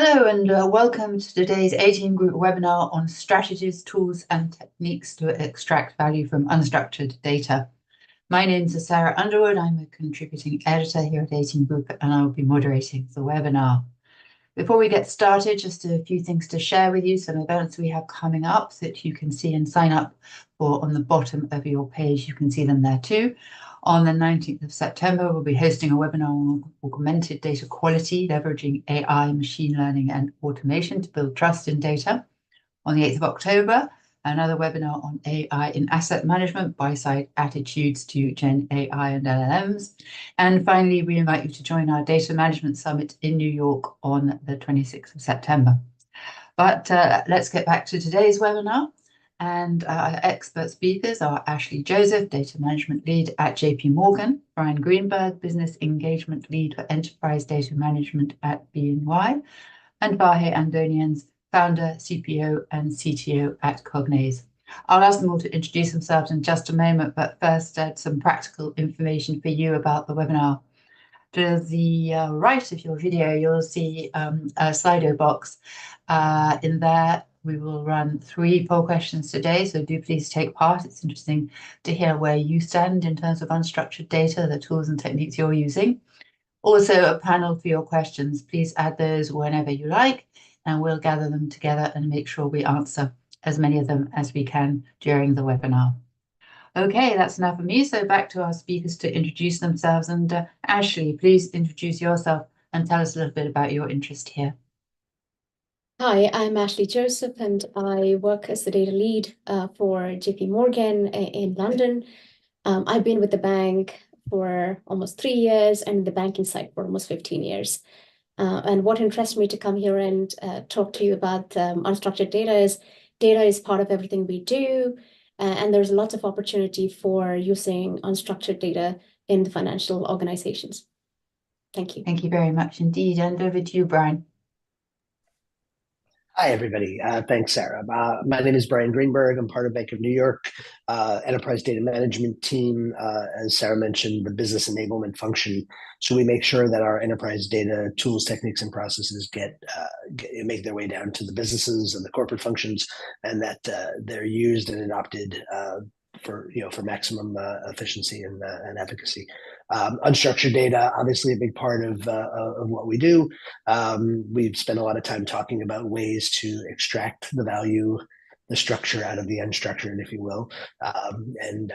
Hello and welcome to today's 18 Group webinar on strategies, tools and techniques to extract value from unstructured data. My name is Sarah Underwood. I'm a contributing editor here at 18 Group and I will be moderating the webinar. Before we get started, just a few things to share with you, some events we have coming up that you can see and sign up for on the bottom of your page. You can see them there too. On the 19th of September, we'll be hosting a webinar on augmented data quality, leveraging AI, machine learning, and automation to build trust in data. On the 8th of October, another webinar on AI in asset management, buy-side attitudes to Gen AI and LLMs. And finally, we invite you to join our Data Management Summit in New York on the 26th of September. But let's get back to today's webinar. And our expert speakers are Ashley Joseph, Data Management Lead at JP Morgan, Brian Greenberg, Business Engagement Lead for Enterprise Data Management at BNY, and Vahe Andonians, Founder, CPO, and CTO at Cognize. I'll ask them all to introduce themselves in just a moment, but first some practical information for you about the webinar. To the right of your video, you'll see a Slido box. In there, we will run 3 poll questions today, so do please take part. It's interesting to hear where you stand in terms of unstructured data, the tools and techniques you're using. Also, a panel for your questions. Please add those whenever you like, and we'll gather them together and make sure we answer as many of them as we can during the webinar. Okay, that's enough of me. So back to our speakers to introduce themselves. And Ashley, please introduce yourself and tell us a little bit about your interest here. Hi, I'm Ashley Joseph, and I work as the data lead for JP Morgan in London. I've been with the bank for almost 3 years and the banking side for almost 15 years. And what interests me to come here and talk to you about unstructured data is part of everything we do. And there's lots of opportunity for using unstructured data in the financial organizations. Thank you. Thank you very much indeed. And over to you, Brian. Hi, everybody. Thanks, Sarah. My name is Brian Greenberg. I'm part of Bank of New York Enterprise Data Management team. As Sarah mentioned, the business enablement function. So we make sure that our enterprise data tools, techniques, and processes make their way down to the businesses and the corporate functions, and that they're used and adopted for maximum efficiency and efficacy. Unstructured data, obviously a big part of what we do. We've spent a lot of time talking about ways to extract the value, the structure out of the unstructured, if you will, and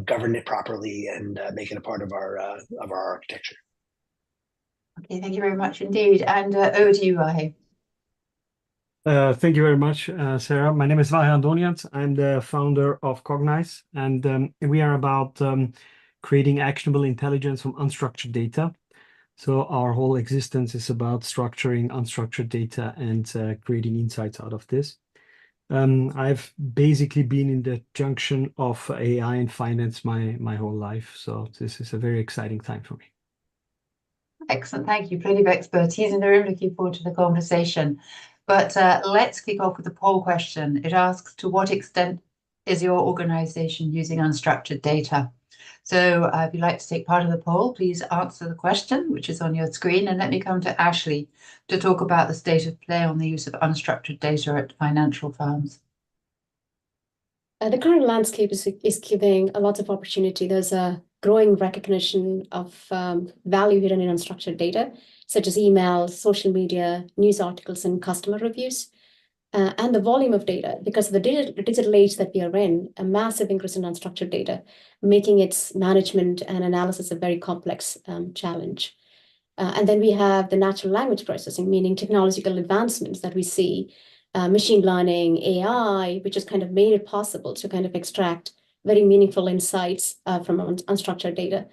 govern it properly and make it a part of our architecture. Okay, thank you very much indeed. And over to you, Vahe. Thank you very much, Sarah. My name is Vahe Andonians. I'm the founder of Cognize, and we are about creating actionable intelligence from unstructured data. So our whole existence is about structuring unstructured data and creating insights out of this. I've basically been in the junction of AI and finance my whole life. So this is a very exciting time for me. Excellent. Thank you. Plenty of expertise in the room. Looking forward to the conversation. But let's kick off with the poll question. It asks, to what extent is your organization using unstructured data? So if you'd like to take part of the poll, please answer the question, which is on your screen. And let me come to Ashley to talk about the state of play on the use of unstructured data at financial firms. The current landscape is giving a lot of opportunity. There's a growing recognition of value hidden in unstructured data, such as emails, social media, news articles, and customer reviews. And the volume of data, because of the digital age that we are in, a massive increase in unstructured data, making its management and analysis a very complex challenge. And then we have the natural language processing, meaning technological advancements that we see, machine learning, AI, which has kind of made it possible to kind of extract very meaningful insights from unstructured data.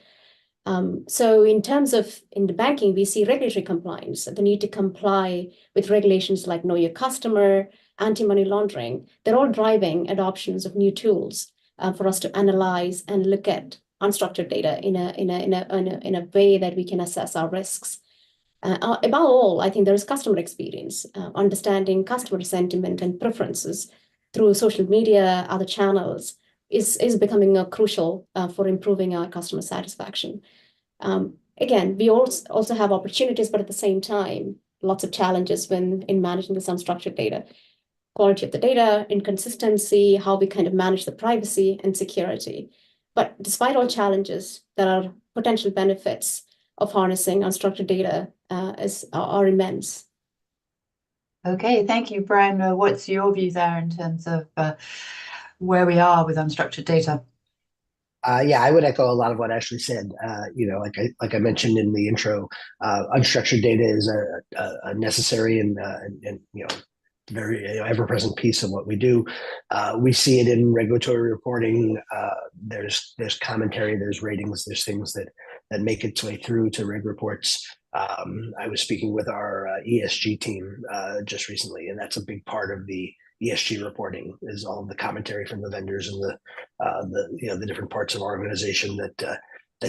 So in terms of in the banking, we see regulatory compliance, the need to comply with regulations like know your customer, anti-money laundering. They're all driving adoptions of new tools for us to analyze and look at unstructured data in a way that we can assess our risks. Above all, I think there's customer experience, understanding customer sentiment and preferences through social media, other channels, is becoming crucial for improving our customer satisfaction. Again, we also have opportunities, but at the same time, lots of challenges when in managing this unstructured data. Quality of the data, inconsistency, how we kind of manage the privacy and security. But despite all challenges, there are potential benefits of harnessing unstructured data are immense. Okay, thank you, Brian. What's your view there in terms of where we are with unstructured data? Yeah, I would echo a lot of what Ashley said. Like I mentioned in the intro, unstructured data is a necessary and very ever-present piece of what we do. We see it in regulatory reporting. There's commentary, there's ratings, there's things that make its way through to reg reports. I was speaking with our ESG team just recently, and that's a big part of the ESG reporting is all the commentary from the vendors and the different parts of our organization that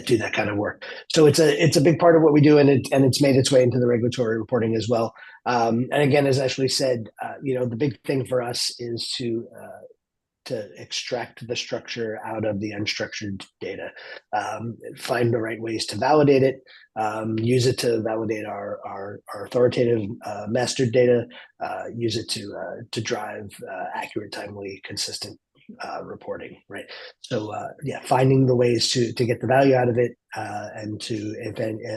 do that kind of work. So it's a big part of what we do, and it's made its way into the regulatory reporting as well. And again, as Ashley said, the big thing for us is to extract the structure out of the unstructured data, find the right ways to validate it, use it to validate our authoritative mastered data, use it to drive accurate, timely, consistent reporting, right? So finding the ways to get the value out of it and to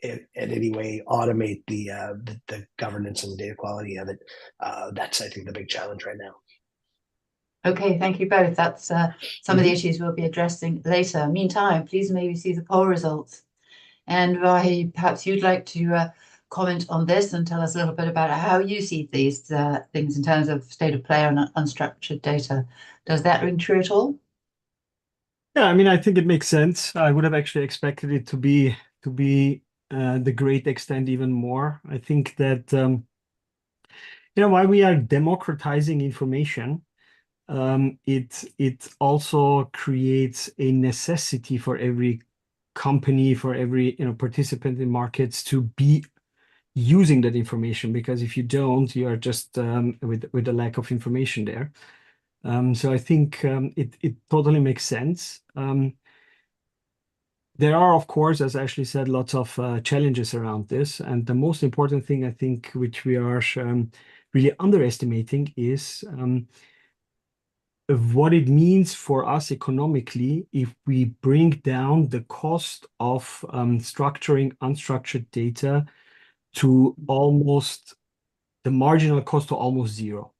in any way automate the governance and the data quality of it. That's, I think, the big challenge right now. Okay, thank you both. That's some of the issues we'll be addressing later. Meantime, please maybe see the poll results. And Vahe, perhaps you'd like to comment on this and tell us a little bit about how you see these things in terms of state of play on unstructured data. Does that ring true at all? Yeah, I mean, I think it makes sense. I would have actually expected it to be the great extent even more. I think that while we are democratizing information, it also creates a necessity for every company, for every participant in markets to be using that information, because if you don't, you are just with a lack of information there. So I think it totally makes sense. There are, of course, as Ashley said, lots of challenges around this. And the most important thing, I think, which we are really underestimating is what it means for us economically if we bring down the cost of structuring unstructured data to almost the marginal cost to almost zero,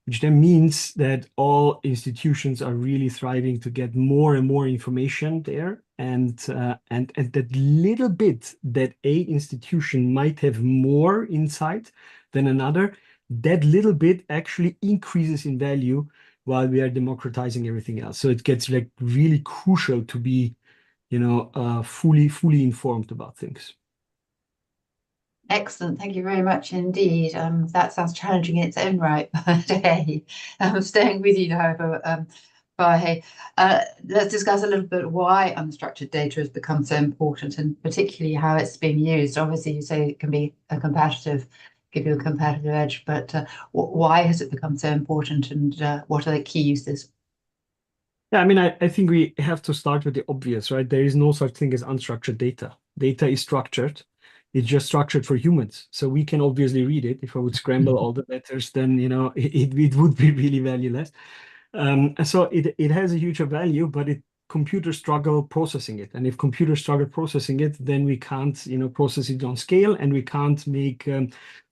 which then means that all institutions are really thriving to get more and more information there. And that little bit that a institution might have more insight than another, that little bit actually increases in value while we are democratizing everything else. So it gets like really crucial to be, fully informed about things. Excellent. Thank you very much indeed. That sounds challenging in its own right. But hey, I'm staying with you, however. Vahe, let's discuss a little bit why unstructured data has become so important, and particularly how it's being used. Obviously, you say it can be give you a competitive edge, but why has it become so important, and what are the key uses? Yeah, I mean, I think we have to start with the obvious, right? There is no such thing as unstructured data. Data is structured. It's just structured for humans. So we can obviously read it. If I would scramble all the letters, then, it would be really valueless. So it has a huge value, but computers struggle processing it. And if computers struggle processing it, then we can't, process it on scale, and we can't make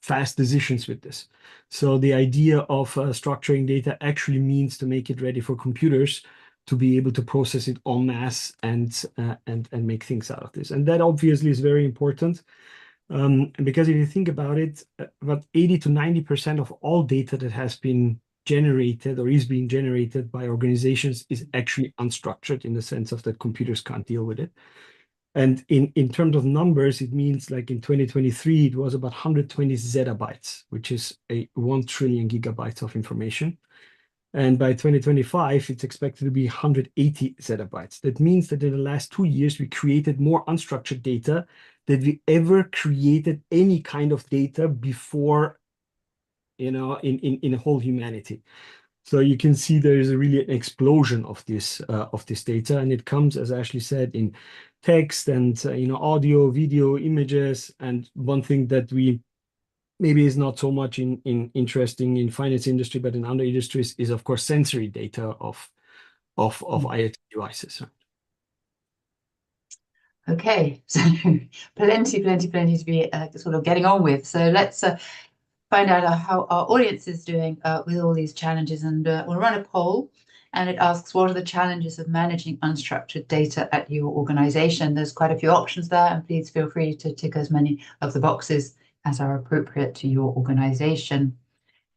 fast decisions with this. So the idea of structuring data actually means to make it ready for computers to be able to process it en masse and make things out of this. And that obviously is very important. Because if you think about it, about 80 to 90% of all data that has been generated or is being generated by organizations is actually unstructured, in the sense of that computers can't deal with it. And in terms of numbers, it means like in 2023, it was about 120 zettabytes, which is 1 trillion gigabytes of information. And by 2025, it's expected to be 180 zettabytes. That means that in the last 2 years, we created more unstructured data than we ever created any kind of data before, in whole humanity. So you can see there is really an explosion of this data, and it comes, as Ashley said, in text and audio, video, images. And one thing that we maybe is not so much in interesting in finance industry, but in other industries is of course sensory data of IoT devices. Okay, so plenty to be sort of getting on with. So let's find out how our audience is doing with all these challenges. And we'll run a poll, and it asks, what are the challenges of managing unstructured data at your organization? There's quite a few options there, and please feel free to tick as many of the boxes as are appropriate to your organization.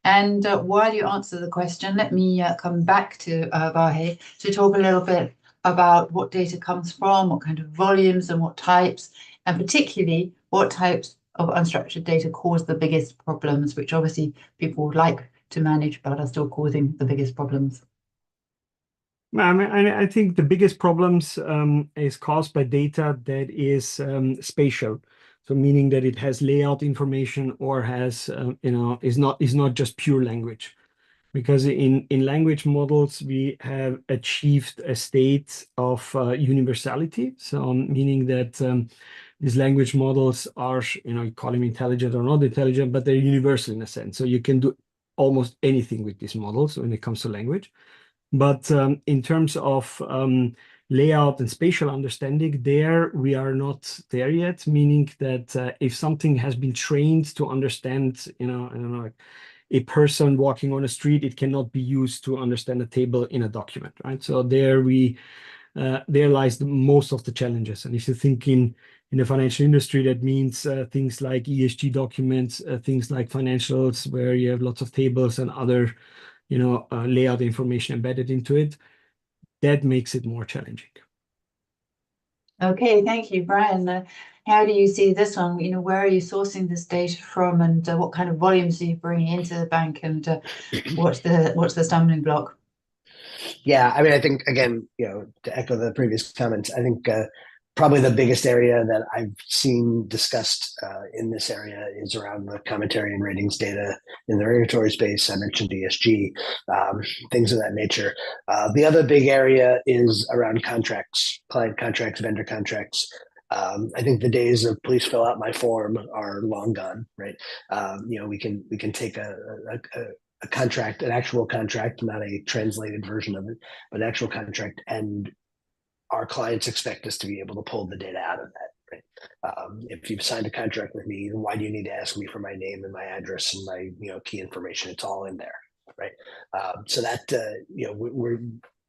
And while you answer the question, let me come back to Vahe to talk a little bit about what data comes from, what kind of volumes and what types, and particularly what types of unstructured data cause the biggest problems, which obviously people would like to manage, but are still causing the biggest problems. I think the biggest problems is caused by data that is spatial. So meaning that it has layout information or has, is not just pure language. Because in language models, we have achieved a state of universality. So meaning that these language models are, you call them intelligent or not intelligent, but they're universal in a sense. So you can do almost anything with these models when it comes to language. But in terms of layout and spatial understanding, there we are not there yet, meaning that if something has been trained to understand, I don't know, a person walking on a street, it cannot be used to understand a table in a document, right? So there lies most of the challenges. And if you think in the financial industry, that means things like ESG documents, things like financials, where you have lots of tables and other, layout information embedded into it. That makes it more challenging. Okay, thank you, Brian. How do you see this one? Where are you sourcing this data from, and what kind of volumes are you bringing into the bank, and what's the stumbling block? Yeah, I mean, I think again, to echo the previous comments, I think probably the biggest area that I've seen discussed in this area is around the commentary and ratings data in the regulatory space. I mentioned ESG, things of that nature. The other big area is around contracts, client contracts, vendor contracts. I think the days of please fill out my form are long gone, right? We can take a contract, an actual contract, not a translated version of it, but an actual contract, and our clients expect us to be able to pull the data out of that. Right? If you've signed a contract with me, why do you need to ask me for my name and my address and my key information? It's all in there, right? So that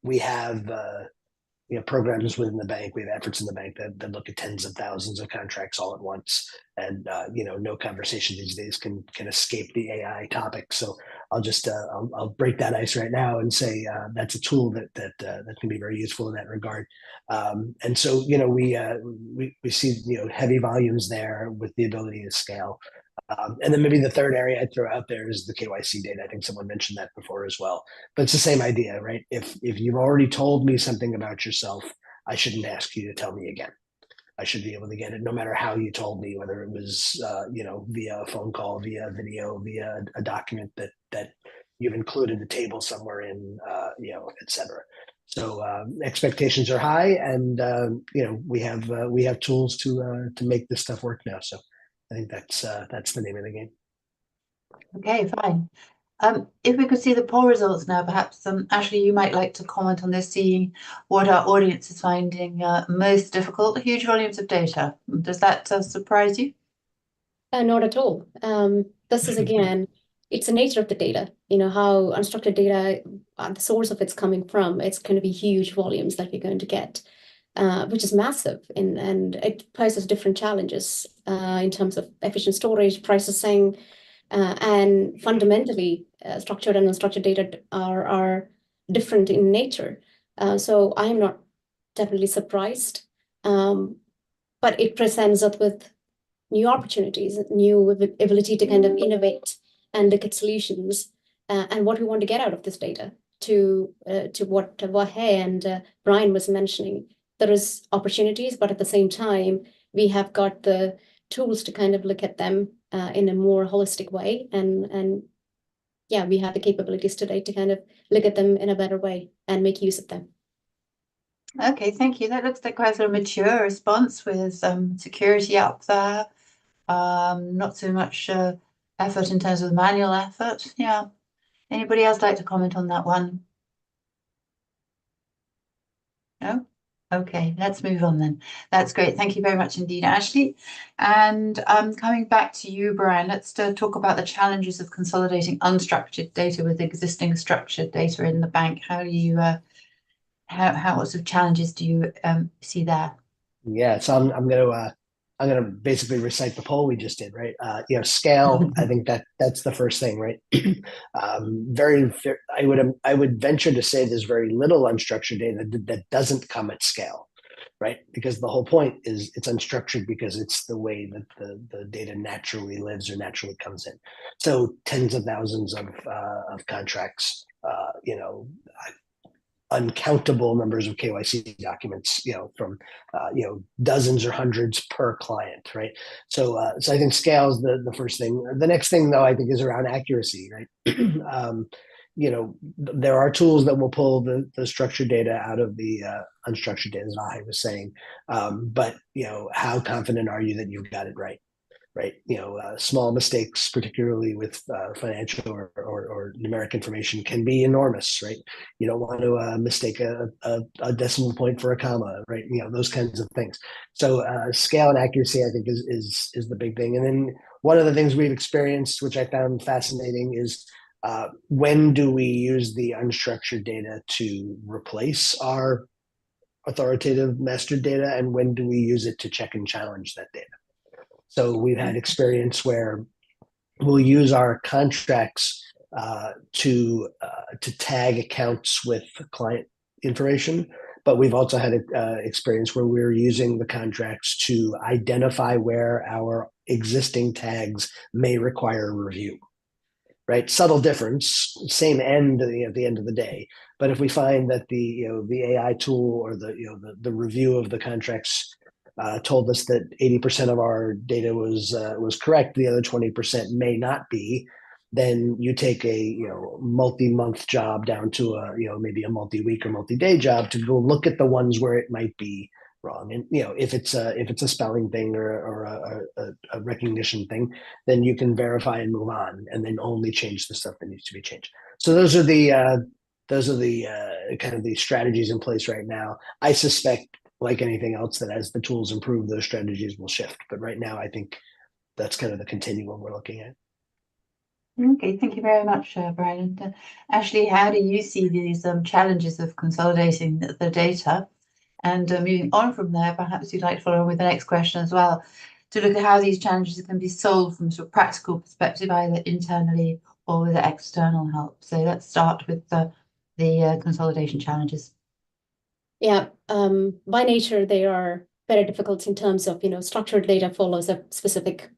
we have programs within the bank. We have efforts in the bank that look at tens of thousands of contracts all at once, and no conversation these days can escape the AI topic. So I'll just I'll break that ice right now and say that's a tool that can be very useful in that regard. And so we see heavy volumes there with the ability to scale. And then maybe the third area I'd throw out there is the KYC data. I think someone mentioned that before as well. But it's the same idea, right? If you've already told me something about yourself, I shouldn't ask you to tell me again. I should be able to get it no matter how you told me, whether it was via a phone call, via video, via a document that you've included the table somewhere in, et cetera. So expectations are high, and we have tools to make this stuff work now. So I think that's the name of the game. Okay, fine. If we could see the poll results now, perhaps Ashley, you might like to comment on this, seeing what our audience is finding most difficult. Huge volumes of data. Does that surprise you? Not at all. This is again, it's the nature of the data. How unstructured data, the source of it's coming from. It's going to be huge volumes that you're going to get, which is massive, and it poses different challenges in terms of efficient storage, processing, and fundamentally, structured and unstructured data are different in nature. So I am not definitely surprised, but it presents us with new opportunities, new ability to kind of innovate and look at solutions, and what we want to get out of this data. To what Vahe and Brian was mentioning, there is opportunities, but at the same time, we have got the tools to kind of look at them in a more holistic way, and yeah, we have the capabilities today to kind of look at them in a better way and make use of them. Okay, thank you. That looks like quite a mature response with security up there. Not so much effort in terms of manual effort. Yeah. Anybody else like to comment on that one? No? Okay, let's move on then. That's great. Thank you very much indeed, Ashley. And coming back to you, Brian, let's talk about the challenges of consolidating unstructured data with existing structured data in the bank. How do you, what sort of challenges do you see there? Yeah, so I'm gonna basically recite the poll we just did, right? Scale. I think that's the first thing, right? I would venture to say there's very little unstructured data that doesn't come at scale, right? Because the whole point is it's unstructured because it's the way that the data naturally lives or naturally comes in. So tens of thousands of contracts, uncountable numbers of KYC documents, from dozens or hundreds per client, right? So I think scale is the first thing. The next thing, though, I think is around accuracy, right? There are tools that will pull the structured data out of the unstructured data, as I was saying. But how confident are you that you've got it right? Right, small mistakes, particularly with financial or numeric information, can be enormous, right? You don't want to mistake a decimal point for a comma, right? Those kinds of things. So scale and accuracy, I think, is the big thing. And then one of the things we've experienced, which I found fascinating, is when do we use the unstructured data to replace our authoritative master data, and when do we use it to check and challenge that data? So we've had experience where we'll use our contracts to tag accounts with client information, but we've also had experience where we're using the contracts to identify where our existing tags may require review. Right, subtle difference, same end at the end of the day. But if we find that the AI tool or the review of the contracts told us that 80% of our data was correct, the other 20% may not be, then you take a multi-month job down to maybe a multi-week or multi-day job to go look at the ones where it might be wrong. And if it's a spelling thing or a recognition thing, then you can verify and move on, and then only change the stuff that needs to be changed. So those are the kind of the strategies in place right now. I suspect, like anything else, that as the tools improve, those strategies will shift. But right now, I think that's kind of the continuum we're looking at. Okay, thank you very much, Brian. And Ashley, how do you see these challenges of consolidating the data? And moving on from there, perhaps you'd like to follow on with the next question as well, to look at how these challenges can be solved from a sort of practical perspective, either internally or with external help. So let's start with the consolidation challenges. Yeah, by nature, they are very difficult in terms of, structured data follows a specific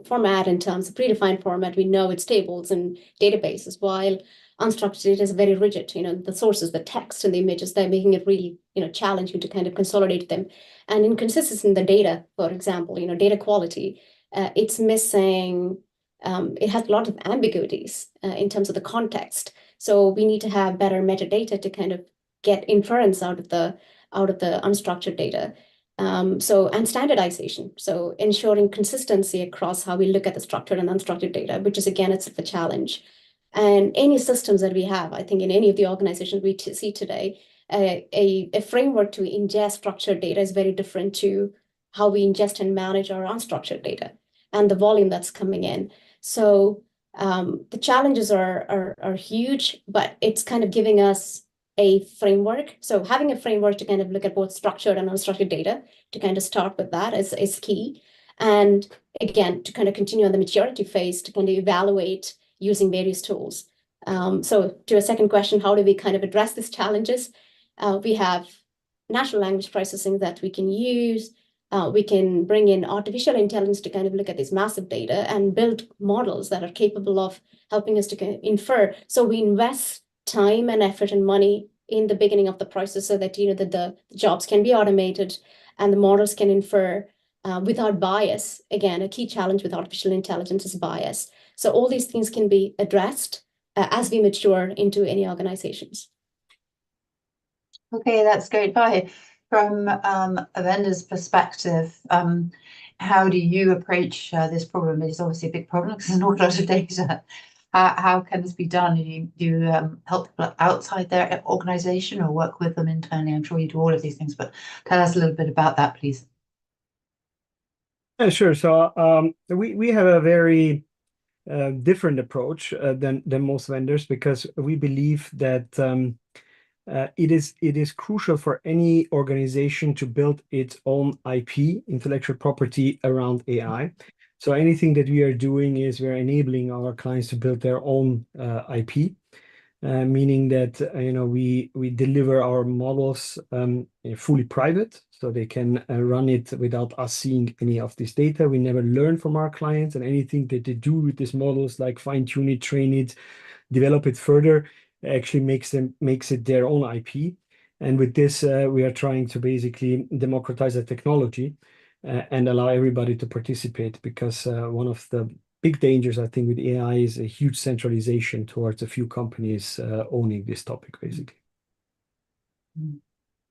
format in terms of predefined format. We know it's tables and databases, while unstructured data is very rigid. The sources, the text and the images, they're making it really, challenging to kind of consolidate them. And inconsistency in the data, for example, data quality, it's missing, it has a lot of ambiguities in terms of the context. So we need to have better metadata to kind of get inference out of the unstructured data. And standardization. So ensuring consistency across how we look at the structured and unstructured data, which is, again, it's a challenge. And any systems that we have, I think in any of the organizations we see today, a framework to ingest structured data is very different to how we ingest and manage our unstructured data and the volume that's coming in. So the challenges are huge, but it's kind of giving us a framework. So having a framework to kind of look at both structured and unstructured data, to kind of start with that is key. And again, to kind of continue on the maturity phase, to kind of evaluate using various tools. So to a second question, how do we kind of address these challenges? We have natural language processing that we can use. We can bring in artificial intelligence to kind of look at this massive data and build models that are capable of helping us to kind of infer. So we invest time and effort and money in the beginning of the process so that that the jobs can be automated and the models can infer without bias. Again, a key challenge with artificial intelligence is bias. So all these things can be addressed as we mature into any organizations. Okay, that's great. From a vendor's perspective, how do you approach this problem? It's obviously a big problem because there's an awful lot of data. How can this be done? Do you help people outside their organization or work with them internally? I'm sure you do all of these things, but tell us a little bit about that, please. Yeah, sure. So we have a very different approach than most vendors, because we believe that it is crucial for any organization to build its own IP, intellectual property, around AI. So anything that we are doing is we're enabling our clients to build their own IP, meaning that we deliver our models fully private, so they can run it without us seeing any of this data. We never learn from our clients, and anything that they do with these models, like fine tune it, train it, develop it further, actually makes it their own IP. And with this, we are trying to basically democratize the technology and allow everybody to participate, because one of the big dangers, I think, with AI is a huge centralization towards a few companies owning this topic, basically.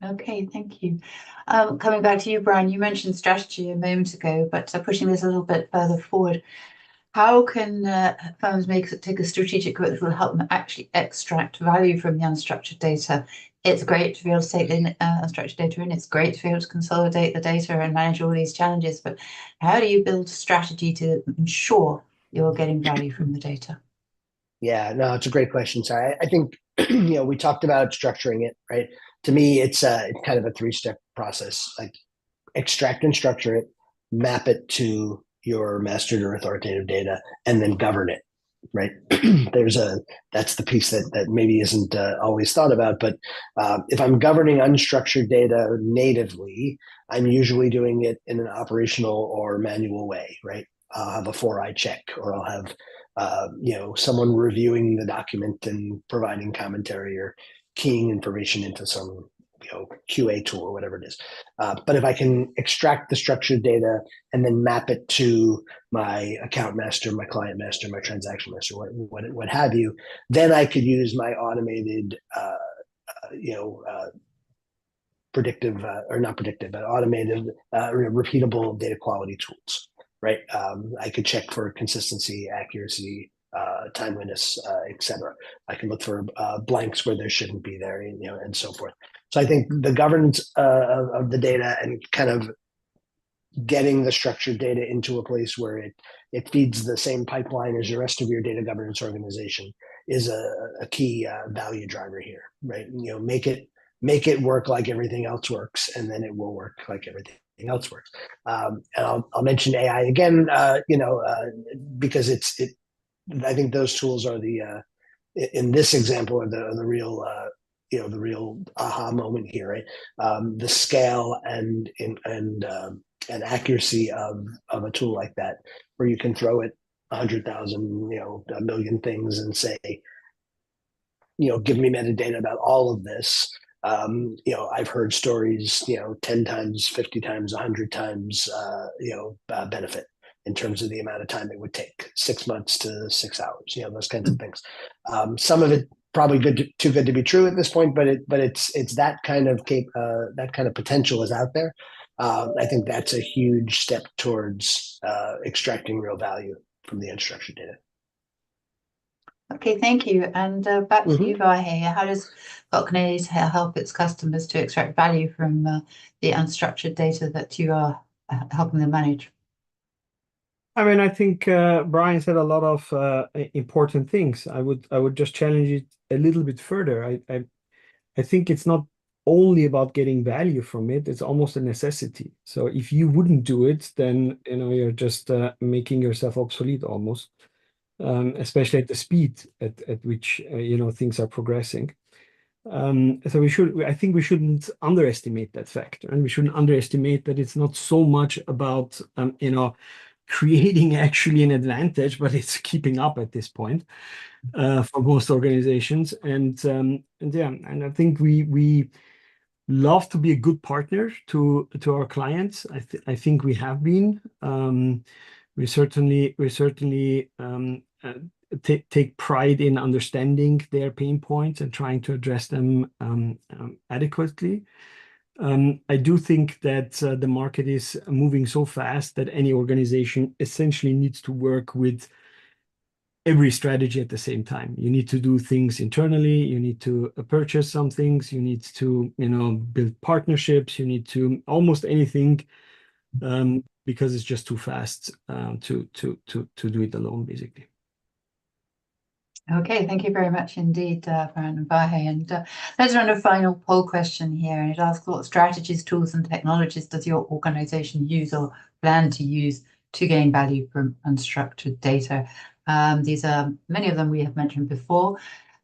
Okay, thank you. Coming back to you, Brian, you mentioned strategy a moment ago, but pushing this a little bit further forward, how can firms take a strategic approach that will help them actually extract value from the unstructured data? It's great to be able to take the unstructured data in. It's great to be able to consolidate the data and manage all these challenges. But how do you build a strategy to ensure you're getting value from the data? Yeah, no, it's a great question. So I think we talked about structuring it, right? To me, it's kind of a three-step process. Like, extract and structure it, map it to your mastered or authoritative data, and then govern it, right? That's the piece that maybe isn't always thought about. But if I'm governing unstructured data natively, I'm usually doing it in an operational or manual way, right? I'll have a 4i check, or I'll have someone reviewing the document and providing commentary or keying information into some QA tool or whatever it is. But if I can extract the structured data and then map it to my account master, my client master, my transaction master, what have you, then I could use my automated, predictive or not predictive, but automated, repeatable data quality tools. Right, I could check for consistency, accuracy, timeliness, etc. I can look for blanks where there shouldn't be there, and so forth. So I think the governance of the data and kind of getting the structured data into a place where it feeds the same pipeline as the rest of your data governance organization is a key value driver here, right? Make it work like everything else works, and then it will work like everything else works. And I'll mention AI again, because I think those tools are in this example are the real the real aha moment here, right? The scale and accuracy of a tool like that, where you can throw it 100,000, a million things and say, give me metadata about all of this. I've heard stories, 10 times, 50 times, 100 times, benefit in terms of the amount of time it would take, 6 months to 6 hours, those kinds of things. Some of it probably too good to be true at this point, but it's that kind of potential is out there. I think that's a huge step towards extracting real value from the unstructured data. Okay, thank you. And back to you, Vahe. How does Cognate help its customers to extract value from the unstructured data that you are helping them manage? I mean, I think Brian said a lot of important things. I would just challenge it a little bit further. I think it's not only about getting value from it, it's almost a necessity. So if you wouldn't do it, then you're just making yourself obsolete almost, especially at the speed at which things are progressing. So I think we shouldn't underestimate that factor, and we shouldn't underestimate that it's not so much about creating actually an advantage, but it's keeping up at this point for most organizations. And I think we love to be a good partner to our clients. I think we have been. We certainly take pride in understanding their pain points and trying to address them adequately. I do think that the market is moving so fast that any organization essentially needs to work with every strategy at the same time. You need to do things internally, you need to purchase some things, you need to, build partnerships, you need to almost anything, because it's just too fast to do it alone, basically. Okay, thank you very much indeed, Brian and Vahe. And let's run a final poll question here. And it asks, what strategies, tools, and technologies does your organization use or plan to use to gain value from unstructured data? These are many of them we have mentioned before.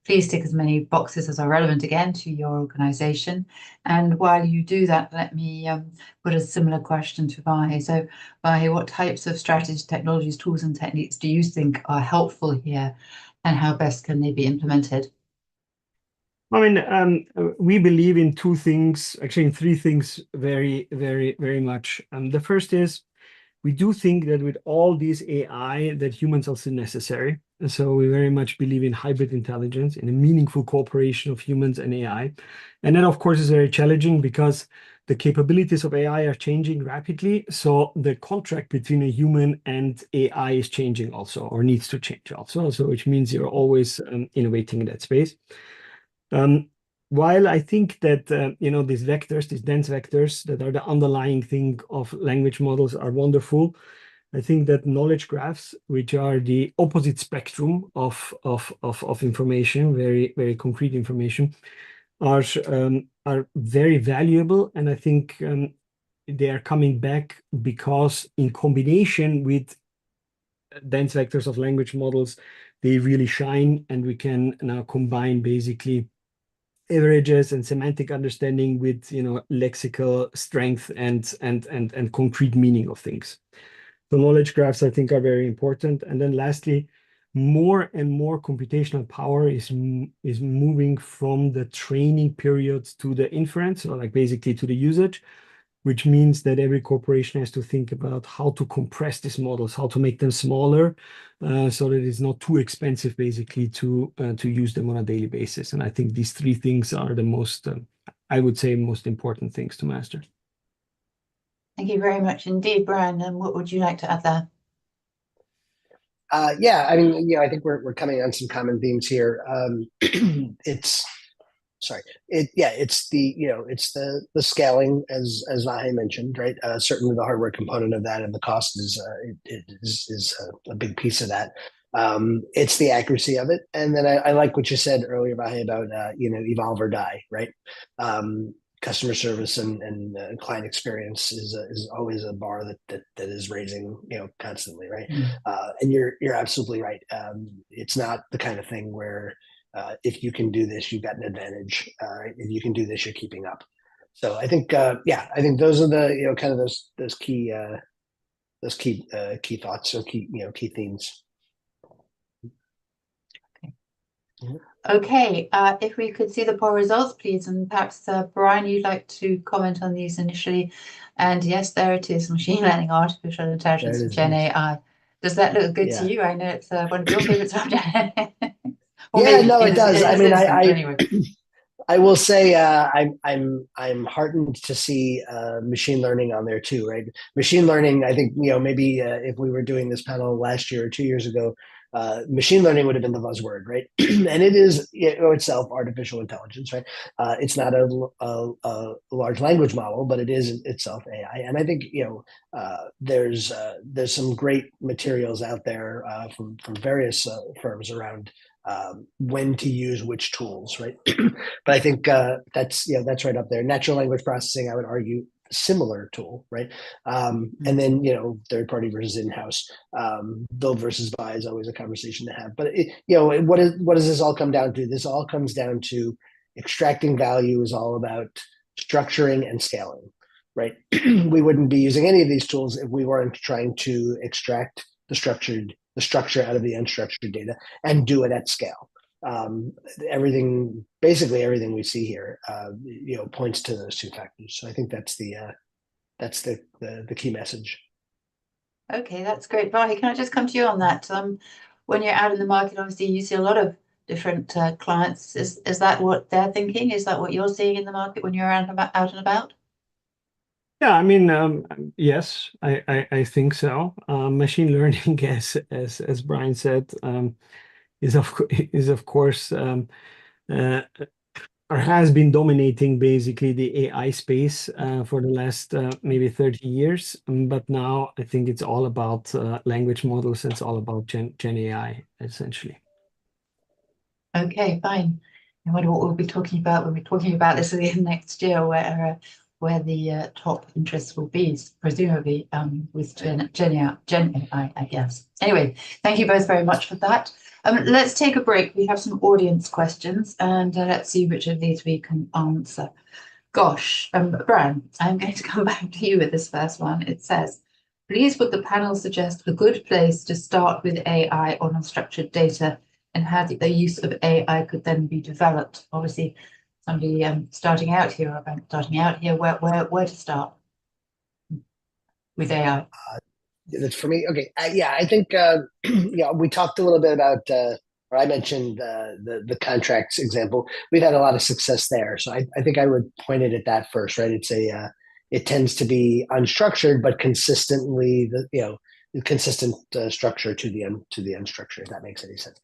Please tick as many boxes as are relevant again to your organization. And while you do that, let me put a similar question to Vahe. So, Vahe, what types of strategies, technologies, tools, and techniques do you think are helpful here? And how best can they be implemented? I mean, we believe in two things, actually in three things very, very, very much. The first is we do think that with all these AI, that humans are still necessary. And so we very much believe in hybrid intelligence, in a meaningful cooperation of humans and AI. And that, of course, is very challenging because the capabilities of AI are changing rapidly. So the contract between a human and AI is changing also, or needs to change also. So which means you're always innovating in that space. While I think that these vectors, these dense vectors that are the underlying thing of language models are wonderful, I think that knowledge graphs, which are the opposite spectrum of information, very, very concrete information, are very valuable. And I think they are coming back because in combination with dense vectors of language models, they really shine, and we can now combine basically averages and semantic understanding with lexical strength and concrete meaning of things. So knowledge graphs, I think, are very important. And then lastly, more and more computational power is moving from the training periods to the inference, or like basically to the usage, which means that every corporation has to think about how to compress these models, how to make them smaller, so that it's not too expensive, basically, to use them on a daily basis. And I think these three things are the most, I would say, most important things to master. Thank you very much indeed, Brian. And what would you like to add there? Yeah, I mean, I think we're coming on some common themes here. It's the scaling, as Vahe mentioned, right? Certainly the hardware component of that and the cost is a big piece of that. It's the accuracy of it, and then I like what you said earlier, Vahe, about evolve or die, right? Customer service and client experience is always a bar that is raising constantly, right? And you're absolutely right. It's not the kind of thing where if you can do this, you've got an advantage. If you can do this, you're keeping up. So I think I think those are the kind of those key thoughts or key themes. Okay, if we could see the poll results, please, and perhaps Brian, you'd like to comment on these initially. And yes, there it is: machine learning, artificial intelligence, and Gen AI. Does that look good to you? I know it's one of your favorite subjects. It does. I mean, anyway. I will say I'm heartened to see machine learning on there too, right? Machine learning, I think maybe if we were doing this panel last year or 2 years ago, machine learning would have been the buzzword, right? And it is itself artificial intelligence, right? It's not a large language model, but it is itself AI. And I think there's some great materials out there from various firms around when to use which tools, right? But I think that's right up there. Natural language processing, I would argue, similar tool, right? And then third party versus in-house, build versus buy is always a conversation to have. But what does this all come down to? This all comes down to extracting value is all about structuring and scaling, right? We wouldn't be using any of these tools if we weren't trying to extract the structure out of the unstructured data and do it at scale. Basically everything we see here, points to those two factors. So I think that's the key message. Okay, that's great. Vahe, can I just come to you on that? When you're out in the market, obviously you see a lot of different clients. Is that what they're thinking? Is that what you're seeing in the market when you're out and about? Yeah, I mean, yes, I think so. Machine learning, as Brian said, is of course uh, or has been dominating basically the AI space for the last maybe 30 years. But now I think it's all about language models. It's all about Gen AI, essentially. Okay, fine. I wonder what we'll be talking about when we're talking about this again next year, where the top interests will be, presumably with Gen AI, I guess. Anyway, thank you both very much for that. Let's take a break. We have some audience questions, and let's see which of these we can answer. Gosh, Brian, I'm going to come back to you with this first one. It says, please would the panel suggest a good place to start with AI on unstructured data and how the use of AI could then be developed? Obviously, somebody starting out here, where to start with AI? That's for me. Okay. Yeah, I think yeah, we talked a little bit about, or I mentioned the contracts example. We've had a lot of success there, so I think I would point it at that first, right? It tends to be unstructured, but consistently consistent structure to the unstructured. If that makes any sense.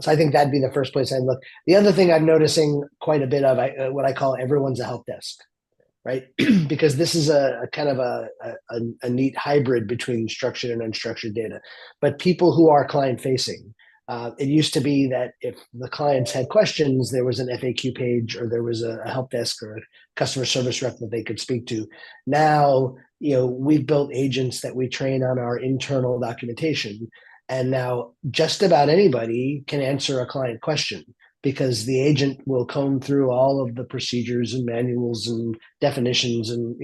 So I think that'd be the first place I'd look. The other thing I'm noticing quite a bit of, what I call everyone's a help desk, right? Because this is a kind of a neat hybrid between structured and unstructured data. But people who are client facing, it used to be that if the clients had questions, there was an FAQ page or there was a help desk or a customer service rep that they could speak to. Now, we've built agents that we train on our internal documentation. And now just about anybody can answer a client question because the agent will comb through all of the procedures and manuals and definitions and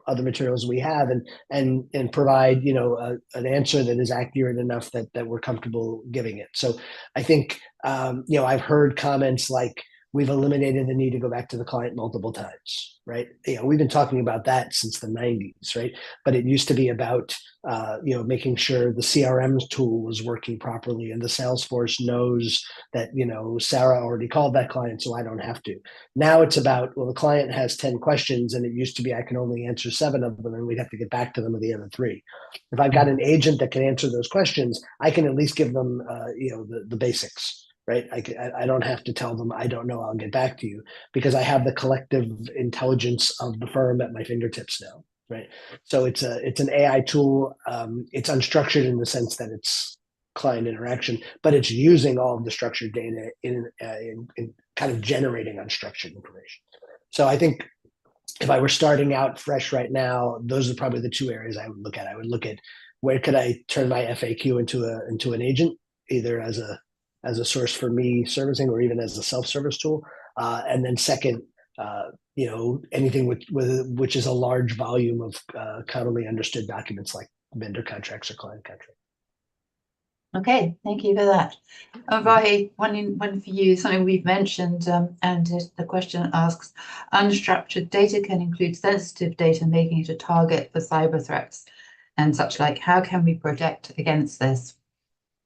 other materials we have and provide an answer that is accurate enough that we're comfortable giving it. So I think I've heard comments like, we've eliminated the need to go back to the client multiple times, right? We've been talking about that since the 90s, right? But it used to be about making sure the CRM tool was working properly and the Salesforce knows that Sarah already called that client, so I don't have to. Now it's about, well, the client has 10 questions, and it used to be I can only answer 7 of them, and we'd have to get back to them with the other 3. If I've got an agent that can answer those questions, I can at least give them the basics. Right. I don't have to tell them, I don't know, I'll get back to you, because I have the collective intelligence of the firm at my fingertips now. Right. So it's an AI tool. It's unstructured in the sense that it's client interaction, but it's using all of the structured data in kind of generating unstructured information. So I think if I were starting out fresh right now, those are probably the 2 areas I would look at. I would look at where could I turn my FAQ into an agent, either as a source for me servicing or even as a self-service tool. And then second, anything which is a large volume of commonly understood documents like vendor contracts or client contracts. Okay, thank you for that. Vahe, one for you, something we've mentioned, and the question asks, unstructured data can include sensitive data, making it a target for cyber threats and such like. How can we protect against this?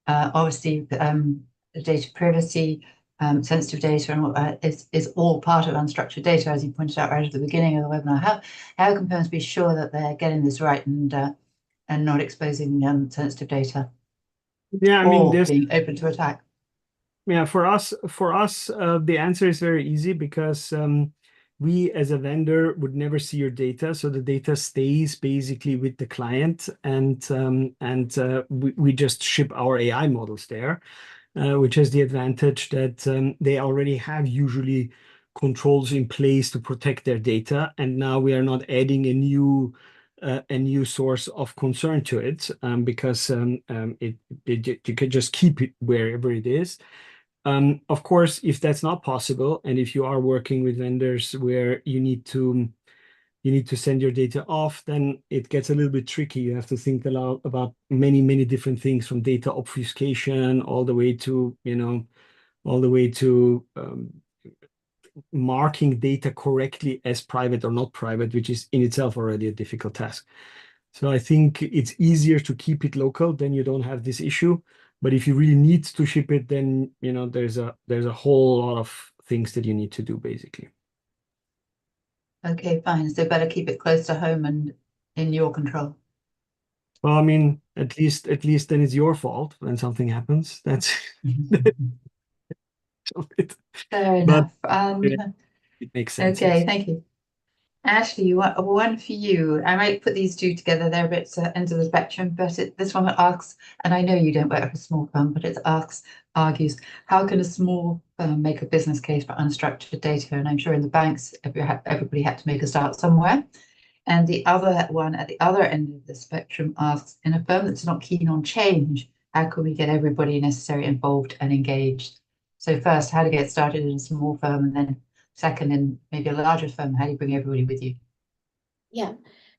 Obviously, data privacy, sensitive data is all part of unstructured data, as you pointed out right at the beginning of the webinar. How can firms be sure that they're getting this right and not exposing sensitive data? Yeah, I mean, being open to attack. Yeah, for us, the answer is very easy because we as a vendor would never see your data, so the data stays basically with the client, and we just ship our AI models there, which has the advantage that they already have usually controls in place to protect their data, and now we are not adding a new source of concern to it, because you can just keep it wherever it is. Of course, if that's not possible, and if you are working with vendors where you need to send your data off, then it gets a little bit tricky. You have to think a lot about many different things, from data obfuscation all the way to marking data correctly as private or not private, which is in itself already a difficult task. So I think it's easier to keep it local, then you don't have this issue. But if you really need to ship it, then there's a whole lot of things that you need to do, basically. Okay, fine. So better keep it close to home and in your control. Well, I mean, at least then it's your fault when something happens. That's it. Fair But enough. it makes sense, Okay, yes. thank you. Ashley, one for you. I might put these two together. They're a bit end of the spectrum, but this one asks, and I know you don't work for a small firm, but it argues, how can a small firm make a business case for unstructured data? And I'm sure in the banks, everybody had to make a start somewhere. And the other one at the other end of the spectrum asks, in a firm that's not keen on change, how can we get everybody necessary involved and engaged? So first, how to get started in a small firm, and then second, in maybe a larger firm, how do you bring everybody with you? Yeah.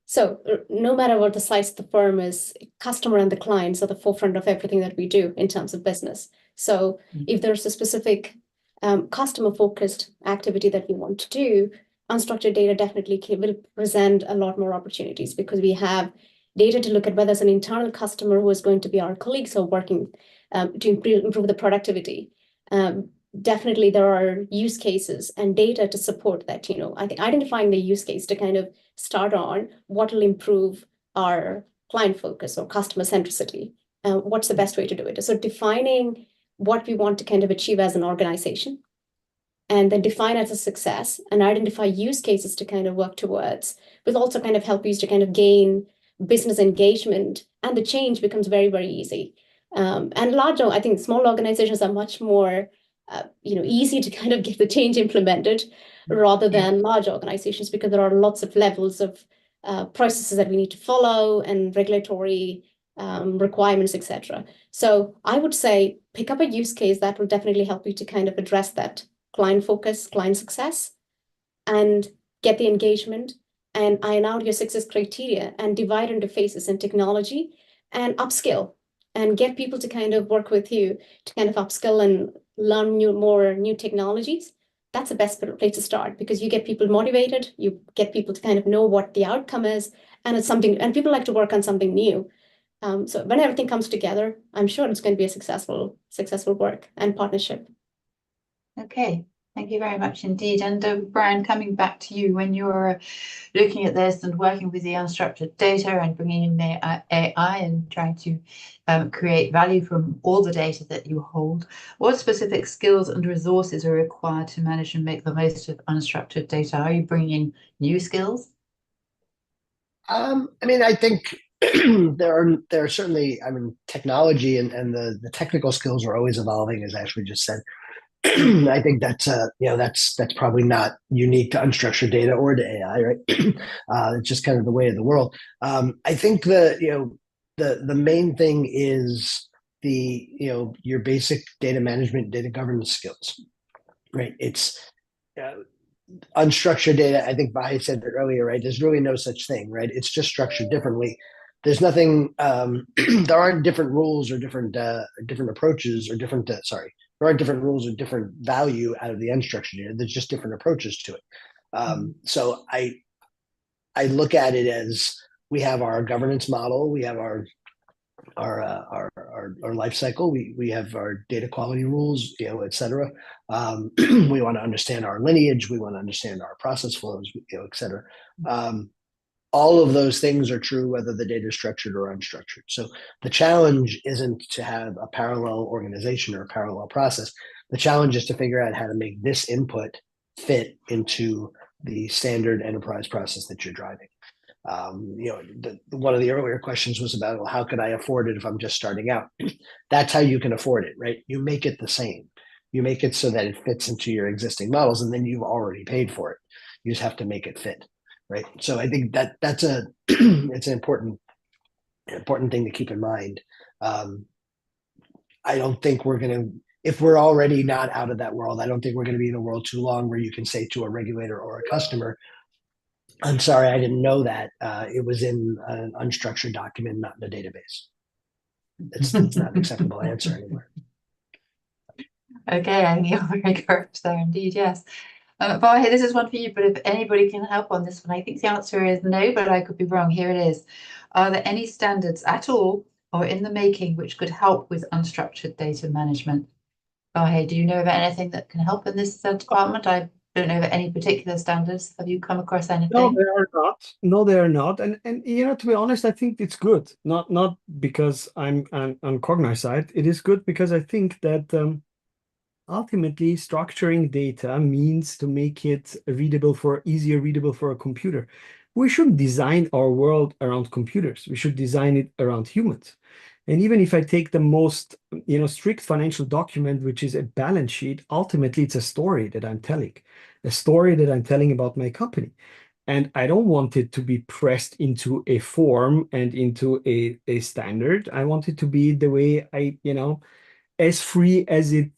So no matter what the size of the firm is, customer and the clients are the forefront of everything that we do in terms of business. So if there's a specific customer-focused activity that we want to do, unstructured data definitely will present a lot more opportunities because we have data to look at whether it's an internal customer who is going to be our colleagues who are working to improve the productivity. Definitely there are use cases and data to support that. I think identifying the use case to kind of start on what will improve our client focus or customer centricity. What's the best way to do it? So defining what we want to kind of achieve as an organization, and then define as a success and identify use cases to kind of work towards, will also kind of help you to kind of gain business engagement, and the change becomes very, very easy. And larger, I think small organizations are much more easy to kind of get the change implemented rather than large organizations, because there are lots of levels of processes that we need to follow and regulatory requirements, etc. So I would say pick up a use case that will definitely help you to kind of address that client focus, client success, and get the engagement and iron out your success criteria and divide into phases in technology and upskill and get people to kind of work with you to kind of upskill and learn more new technologies. That's the best place to start, because you get people motivated, you get people to kind of know what the outcome is, and it's something, and people like to work on something new. So when everything comes together, I'm sure it's going to be a successful work and partnership. Okay, thank you very much indeed. And Brian, coming back to you, when you're looking at this and working with the unstructured data and bringing in AI and trying to create value from all the data that you hold, what specific skills and resources are required to manage and make the most of unstructured data? Are you bringing in new skills? I mean, I think there are certainly, I mean, technology and the technical skills are always evolving, as Ashley just said. I think that's that's probably not unique to unstructured data or to AI, right? It's just kind of the way of the world. I think the main thing is your basic data management, data governance skills, right? It's unstructured data. I think Vahe said it earlier, right? There's really no such thing, right? It's just structured differently. There's nothing. There aren't different rules or different approaches or different. There aren't different rules or different value out of the unstructured data. There's just different approaches to it. So I look at it as we have our governance model, we have our life cycle, we have our data quality rules, et cetera. We want to understand our lineage, we want to understand our process flows, et cetera. All of those things are true whether the data is structured or unstructured. So the challenge isn't to have a parallel organization or a parallel process. The challenge is to figure out how to make this input fit into the standard enterprise process that you're driving. One of the earlier questions was about, well, how could I afford it if I'm just starting out? That's how you can afford it, right? You make it the same. You make it so that it fits into your existing models, and then you've already paid for it. You just have to make it fit. Right. So I think that's it's an important thing to keep in mind. I don't think we're going to, if we're already not out of that world, I don't think we're going to be in a world too long where you can say to a regulator or a customer, I'm sorry, I didn't know that it was in an unstructured document, not in a database. It's not an acceptable answer anymore. Okay, I think you're very correct there indeed, yes. Vahe, this is one for you, but if anybody can help on this one, I think the answer is no, but I could be wrong. Here it is. Are there any standards at all or in the making which could help with unstructured data management? Vahe, do you know of anything that can help in this department? I don't know of any particular standards. Have you come across No, anything? they are not. No, they are not. And to be honest, I think it's good. Not because I'm on Cogni's side. It is good because I think that ultimately structuring data means to make it easier readable for a computer. We shouldn't design our world around computers. We should design it around humans. And even if I take the most, strict financial document, which is a balance sheet, ultimately it's a story that I'm telling, a story that I'm telling about my company. And I don't want it to be pressed into a form and into a standard. I want it to be the way as free as it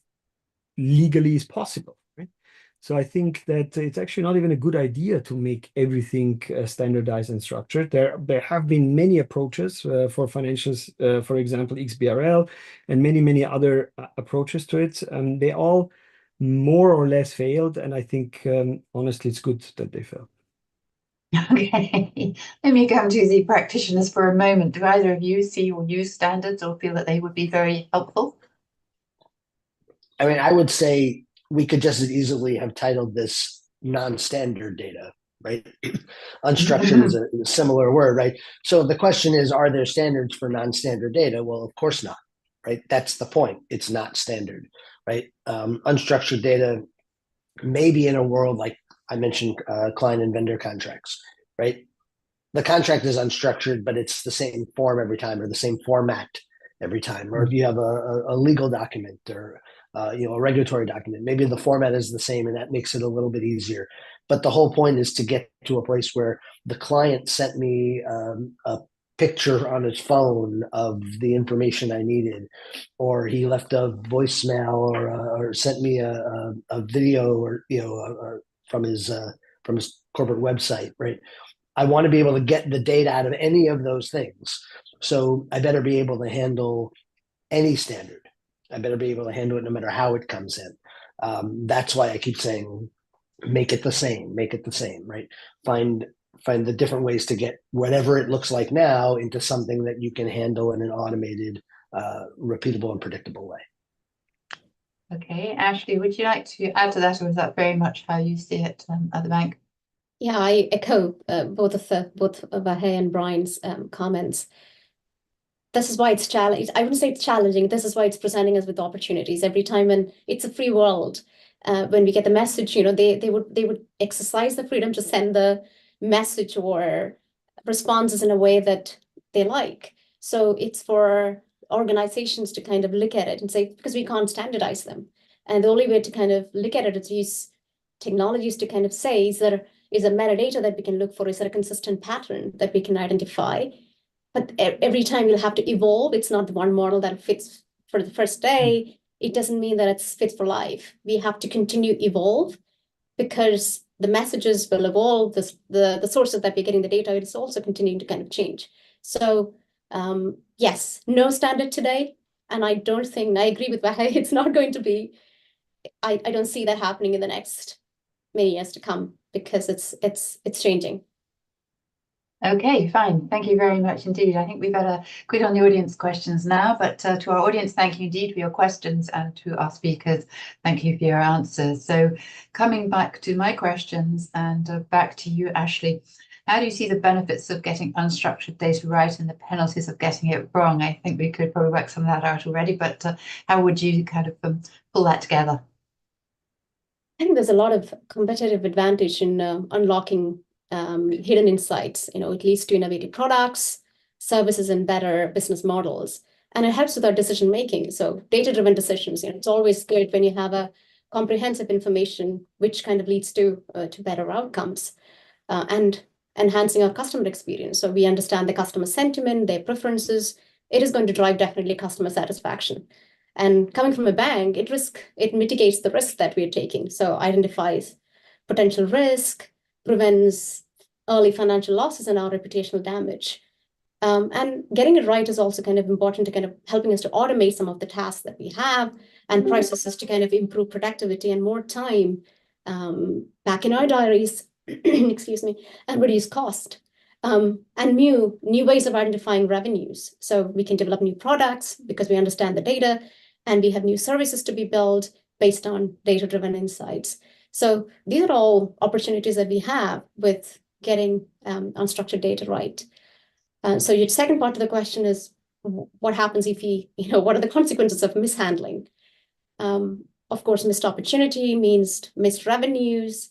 legally is possible, right? So I think that it's actually not even a good idea to make everything standardized and structured. There have been many approaches for financials, for example, XBRL, and many other approaches to it. They all more or less failed, and I think honestly, it's good that they failed. Okay, let me come to the practitioners for a moment. Do either of you see or use standards or feel that they would be very helpful? I mean, I would say we could just as easily have titled this non-standard data, right? Unstructured is a similar word, right? So the question is, are there standards for non-standard data? Well, of course not, right? That's the point. It's not standard, right? Unstructured data, maybe in a world like I mentioned, client and vendor contracts, right? The contract is unstructured, but it's the same form every time or the same format every time. Or if you have a legal document or a regulatory document, maybe the format is the same and that makes it a little bit easier. But the whole point is to get to a place where the client sent me a picture on his phone of the information I needed, or he left a voicemail or sent me a video or from his corporate website, right? I want to be able to get the data out of any of those things. So I better be able to handle any standard. I better be able to handle it no matter how it comes in. That's why I keep saying, make it the same, right? Find the different ways to get whatever it looks like now into something that you can handle in an automated, repeatable and predictable way. Okay, Ashley, would you like to add to that, or is that very much how you see it at the bank? Yeah, I echo both of Vahe and Brian's comments. This is why it's challenging. I wouldn't say it's challenging. This is why it's presenting us with opportunities every time, and it's a free world. When we get the message, they would exercise the freedom to send the message or responses in a way that they like. So it's for organizations to kind of look at it and say, because we can't standardize them. And the only way to kind of look at it is use technologies to kind of say, is there a metadata that we can look for? Is there a consistent pattern that we can identify? But every time you'll have to evolve. It's not the one model that fits for the first day. It doesn't mean that it's fits for life. We have to continue evolve because the messages will evolve. The sources that we're getting the data is also continuing to kind of change. So yes, no standard today. And I don't think, I agree with Vahe, it's not going to be, I don't see that happening in the next many years to come because it's changing. Okay, fine. Thank you very much indeed. I think we better quit on the audience questions now, but to our audience, thank you indeed for your questions, and to our speakers, thank you for your answers. So coming back to my questions and back to you, Ashley, how do you see the benefits of getting unstructured data right and the penalties of getting it wrong? I think we could probably work some of that out already, but how would you kind of pull that together? I think there's a lot of competitive advantage in unlocking hidden insights. It leads to innovative products, services, and better business models. And it helps with our decision making. So data-driven decisions, it's always good when you have a comprehensive information, which kind of leads to better outcomes and enhancing our customer experience. So we understand the customer sentiment, their preferences. It is going to drive definitely customer satisfaction. And coming from a bank, it mitigates the risk that we're taking. So identifies potential risk, prevents early financial losses and our reputational damage. And getting it right is also kind of important to kind of helping us to automate some of the tasks that we have and processes to kind of improve productivity and more time back in our diaries, excuse me, and reduce cost. And new ways of identifying revenues. So we can develop new products because we understand the data, and we have new services to be built based on data-driven insights. So these are all opportunities that we have with getting unstructured data right. So your second part of the question is, what happens if what are the consequences of mishandling? Of course, missed opportunity means missed revenues,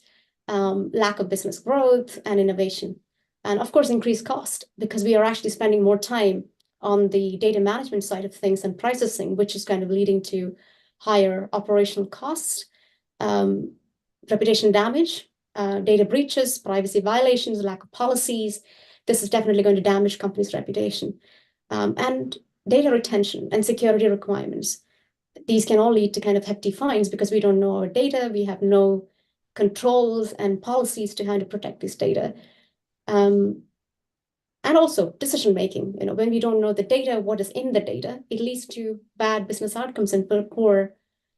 lack of business growth and innovation, and of course, increased cost, because we are actually spending more time on the data management side of things and processing, which is kind of leading to higher operational costs, reputation damage, data breaches, privacy violations, lack of policies. This is definitely going to damage companies' reputation. And data retention and security requirements. These can all lead to kind of hefty fines because we don't know our data. We have no controls and policies to kind of protect this data. And also decision making. When we don't know the data, what is in the data, it leads to bad business outcomes and poor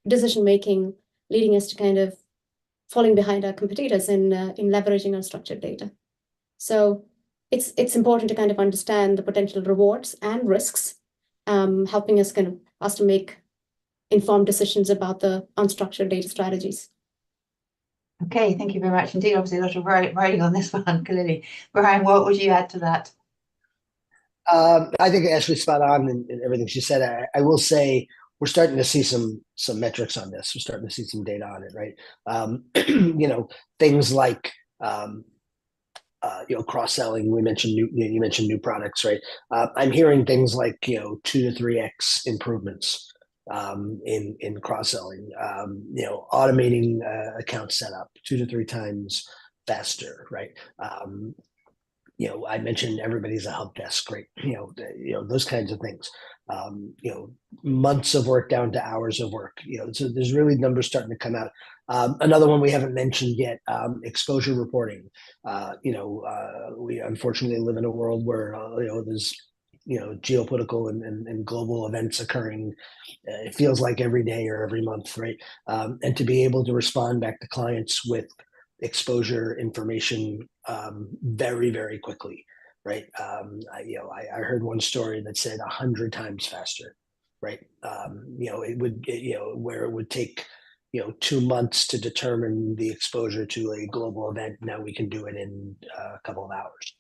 decision making, leading us to kind of falling behind our competitors in leveraging unstructured data. So it's important to kind of understand the potential rewards and risks, helping us to make informed decisions about the unstructured data strategies. Okay, thank you very much indeed. Obviously, a lot of writing on this one, clearly. Brian, what would you add to that? I think Ashley's spot on in everything she said. I will say we're starting to see some metrics on this. We're starting to see some data on it, right? Things like cross-selling. You mentioned new products, right? I'm hearing things like 2 to 3x improvements in cross-selling. Automating account setup 2 to 3 times faster, right? I mentioned everybody's a help desk, right? Those kinds of things. Months of work down to hours of work. So there's really numbers starting to come out. Another one we haven't mentioned yet: exposure reporting. We unfortunately live in a world where there's geopolitical and global events occurring. It feels like every day or every month, right? And to be able to respond back to clients with exposure information very, very quickly, right? I heard one story that said 100 times faster, right? Where it would take 2 months to determine the exposure to a global event. Now we can do it in a couple of hours,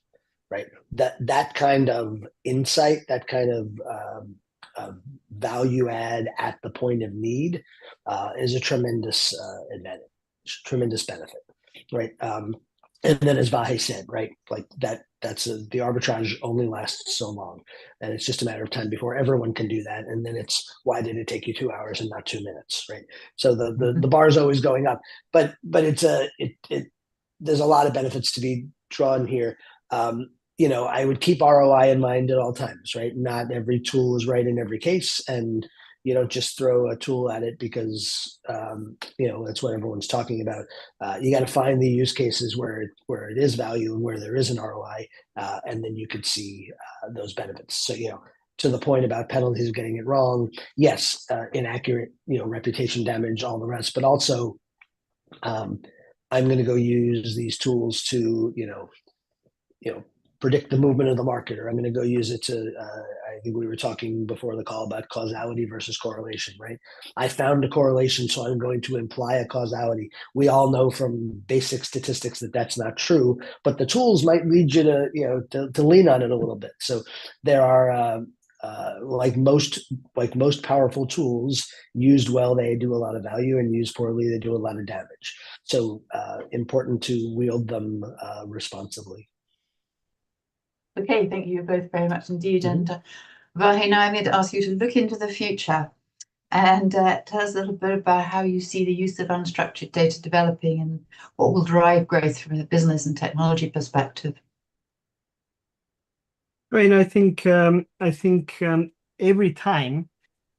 right? That kind of insight, that kind of value add at the point of need is a tremendous advantage, tremendous benefit, right? And then, as Vahe said, right, like that's the arbitrage only lasts so long, and it's just a matter of time before everyone can do that. And then it's, why did it take you 2 hours and not 2 minutes, right? So the bar is always going up, but there's a lot of benefits to be drawn here. I would keep ROI in mind at all times, right? Not every tool is right in every case, and you don't just throw a tool at it because that's what everyone's talking about. You got to find the use cases where it is value and where there is an ROI, and then you could see those benefits. So to the point about penalties of getting it wrong, yes, inaccurate, reputation damage, all the rest, but also I'm going to go use these tools to predict the movement of the market, or I'm going to go use it to, I think we were talking before the call about causality versus correlation, right? I found a correlation, so I'm going to imply a causality. We all know from basic statistics that that's not true, but the tools might lead you to lean on it a little bit. So there are, like most powerful tools, used well, they do a lot of value, and used poorly, they do a lot of damage. So important to wield them responsibly. Okay, thank you both very much indeed. And Vahe, now I'm going to ask you to look into the future and tell us a little bit about how you see the use of unstructured data developing and what will drive growth from a business and technology perspective. I think every time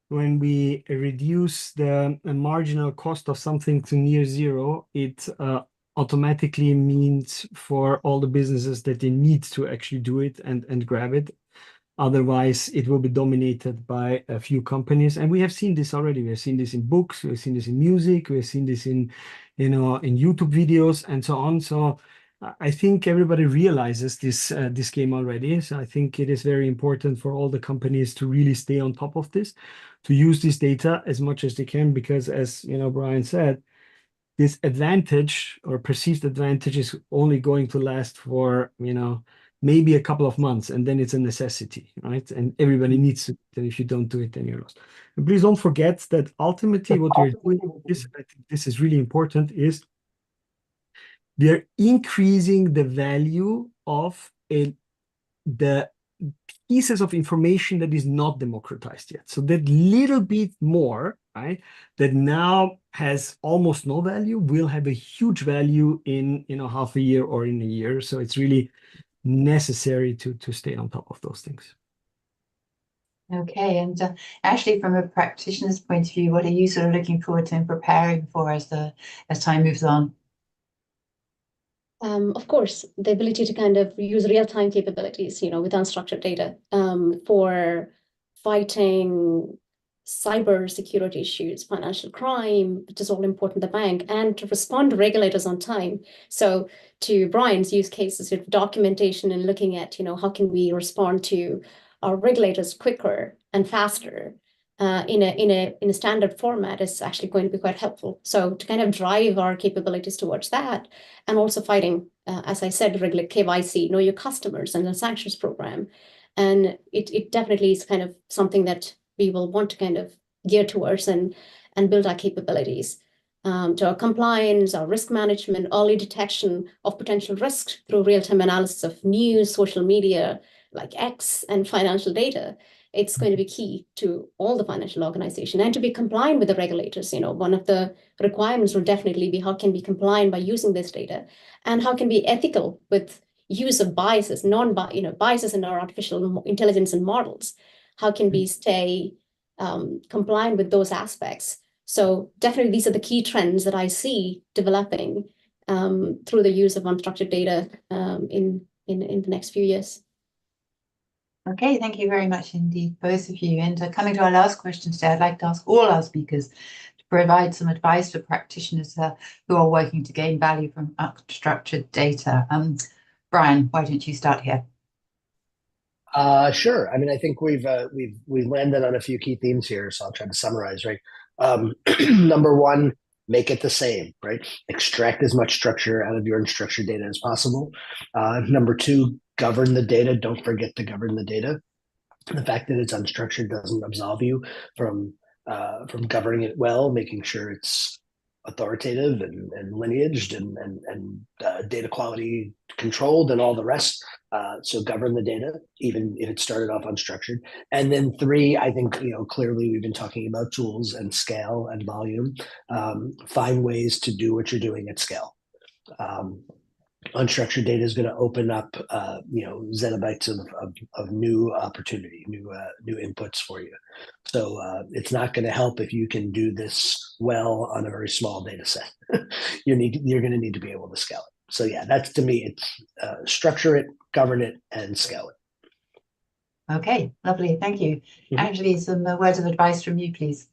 when we reduce the marginal cost of something to near zero, it automatically means for all the businesses that they need to actually do it and grab it. Otherwise, it will be dominated by a few companies. And we have seen this already. We have seen this in books, we've seen this in music, we've seen this in YouTube videos and so on. So I think everybody realizes this game already. So I think it is very important for all the companies to really stay on top of this, to use this data as much as they can, because as Brian said, this advantage or perceived advantage is only going to last for, maybe a couple of months, and then it's a necessity, right? And everybody needs to, and if you don't do it, then you're lost. And please don't forget that ultimately what we're doing is, I think this is really important, is we are increasing the value of the pieces of information that is not democratized yet. So that little bit more, right, that now has almost no value will have a huge value in half a year or in a year. So it's really necessary to stay on top of those things. Okay, and actually, from a practitioner's point of view, what are you sort of looking forward to and preparing for as time moves on? Of course, the ability to kind of use real-time capabilities, with unstructured data, for fighting cyber security issues, financial crime, which is all important to the bank, and to respond to regulators on time. So to Brian's use cases with documentation and looking at, how can we respond to our regulators quicker and faster, in a standard format is actually going to be quite helpful. So to kind of drive our capabilities towards that, and also fighting, as I said, regular KYC, know your customers, and the sanctions program. And it definitely is kind of something that we will want to kind of gear towards and build our capabilities, to our compliance, our risk management, early detection of potential risks through real-time analysis of news, social media, like X, and financial data. It's going to be key to all the financial organization, and to be compliant with the regulators. One of the requirements will definitely be how can we compliant by using this data, and how can we be ethical with use of biases, biases in our artificial intelligence and models. How can we stay compliant with those aspects? So definitely these are the key trends that I see developing through the use of unstructured data in the next few years. Okay, thank you very much indeed, both of you. And coming to our last question today, I'd like to ask all our speakers to provide some advice for practitioners who are working to gain value from unstructured data. Brian, why don't you start here? Sure. I mean, I think we've landed on a few key themes here, so I'll try to summarize. Right. Number one, make it the same. Right. Extract as much structure out of your unstructured data as possible. Number two, govern the data. Don't forget to govern the data. The fact that it's unstructured doesn't absolve you from governing it well, making sure it's authoritative and lineaged and data quality controlled and all the rest. So govern the data, even if it started off unstructured. And then three, I think, clearly we've been talking about tools and scale and volume. Find ways to do what you're doing at scale. Unstructured data is going to open up, zettabytes of new opportunity, new inputs for you. So it's not going to help if you can do this well on a very small data set. You're going to need to be able to scale it. So yeah, that's, to me, it's structure it, govern it, and scale it. Okay, lovely. Thank you. Actually, some words of advice from you, please.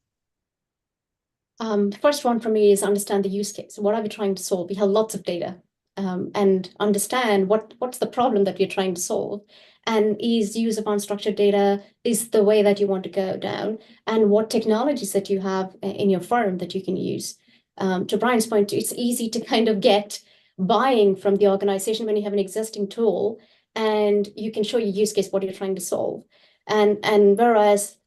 The first one for me is understand the use case. What are we trying to solve? We have lots of data. And understand what's the problem that you're trying to solve, and is use of unstructured data is the way that you want to go down, and what technologies that you have in your firm that you can use. To Brian's point, it's easy to kind of get buying from the organization when you have an existing tool and you can show your use case, what you're trying to solve. And whereas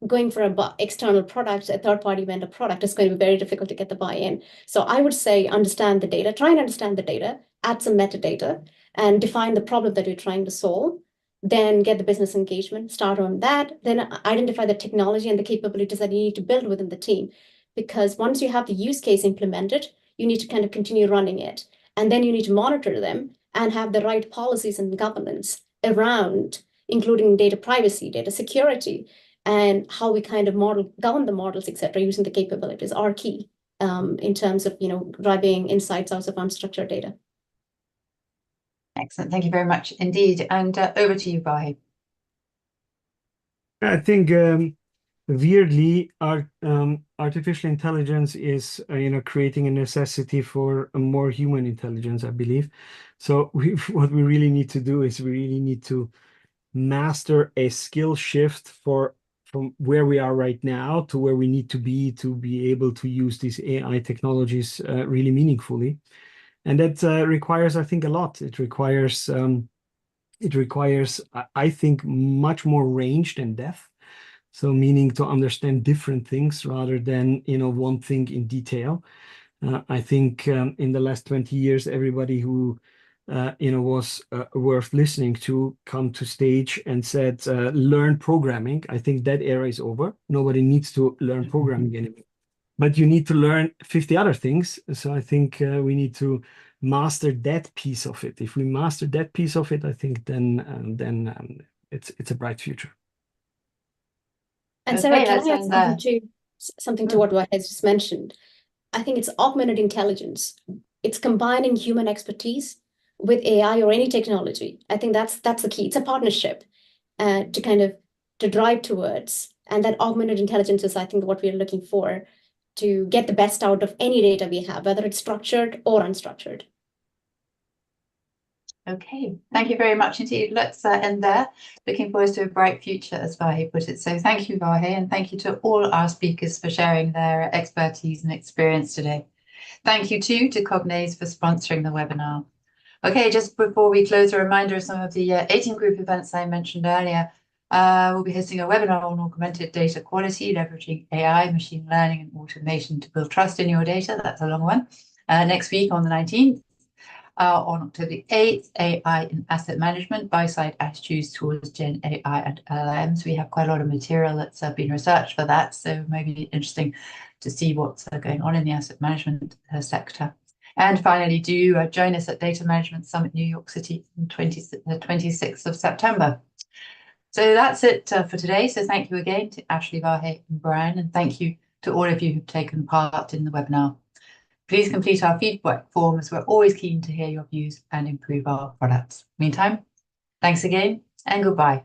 going for an external product, a third-party vendor product, is going to be very difficult to get the buy-in. So I would say understand the data, try and understand the data, add some metadata, and define the problem that you're trying to solve. Then get the business engagement, start on that, then identify the technology and the capabilities that you need to build within the team. Because once you have the use case implemented, you need to kind of continue running it. And then you need to monitor them and have the right policies and governance around, including data privacy, data security, and how we kind of govern the models, etc., using the capabilities are key in terms of driving insights out of unstructured data. Excellent. Thank you very much indeed. And over to you, Vahe. I think weirdly, artificial intelligence is creating a necessity for a more human intelligence, I believe. So what we really need to do is we really need to master a skill shift for from where we are right now to where we need to be able to use these AI technologies really meaningfully. And that requires, I think, a lot. It requires, I think, much more range than depth. So meaning to understand different things rather than, one thing in detail. I think in the last 20 years, everybody who was worth listening to come to stage and said, learn programming. I think that era is over. Nobody needs to learn programming anymore. But you need to learn 50 other things. So I think we need to master that piece of it. If we master that piece of it, I think then it's a bright future. And Sarah, Okay, can let's I add end something to what Wahid just mentioned? I think it's augmented intelligence. It's combining human expertise with AI or any technology. I think that's the key. It's a partnership to drive towards, and that augmented intelligence is, I think, what we're looking for to get the best out of any data we have, whether it's structured or unstructured. Okay, thank you very much indeed. Let's end there. Looking forward to a bright future, as Vahe put it. So thank you, Vahe, and thank you to all our speakers for sharing their expertise and experience today. Thank you too to Cognaze for sponsoring the webinar. Okay, just before we close, a reminder of some of the 18 group events I mentioned earlier. We'll be hosting a webinar on augmented data quality, leveraging AI, machine learning, and automation to build trust in your data. That's a long one. Next week on the 19th. On October the 8th, AI in asset management, buy-side attitudes towards Gen AI and LLMs. We have quite a lot of material that's been researched for that, so maybe interesting to see what's going on in the asset management sector. And finally, do join us at Data Management Summit New York City on the 26th of September. So that's it for today. So thank you again to Ashley, Vahe, and Brian, and thank you to all of you who've taken part in the webinar. Please complete our feedback form, as we're always keen to hear your views and improve our products. Meantime, thanks again and goodbye.